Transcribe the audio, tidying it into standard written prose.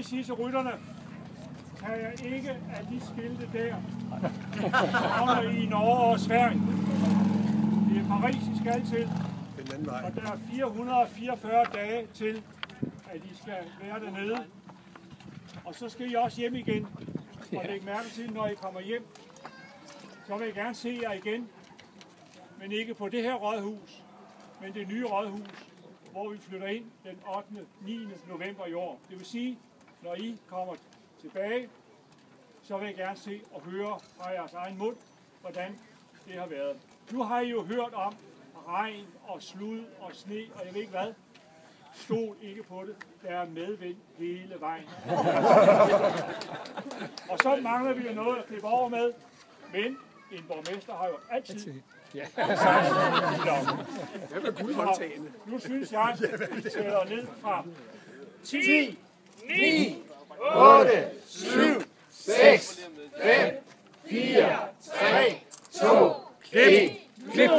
lige sige til rytterne, kan jeg ikke af de skilte der, kommer i Norge og Sverige. Det er Paris, I skal til, og der er 444 dage til, at I skal være dernede. Og så skal I også hjem igen, og lægge mærke til, når I kommer hjem, så vil jeg gerne se jer igen, men ikke på det her rådhus, men det nye rådhus, hvor vi flytter ind den 8. 9. november i år. Det vil sige, når I kommer tilbage, så vil jeg gerne se og høre fra jeres egen mund, hvordan det har været. Nu har I jo hørt om regn og slud og sne, og jeg ved ikke hvad. Stol ikke på det. Der er medvind hele vejen. Og så mangler vi jo noget at klippe over med, men en borgmester har jo altid nu synes jeg, at vi tæller ned fra 10, 9, 8, 7, 6, 5, 4, 3, 2, 1. Klip!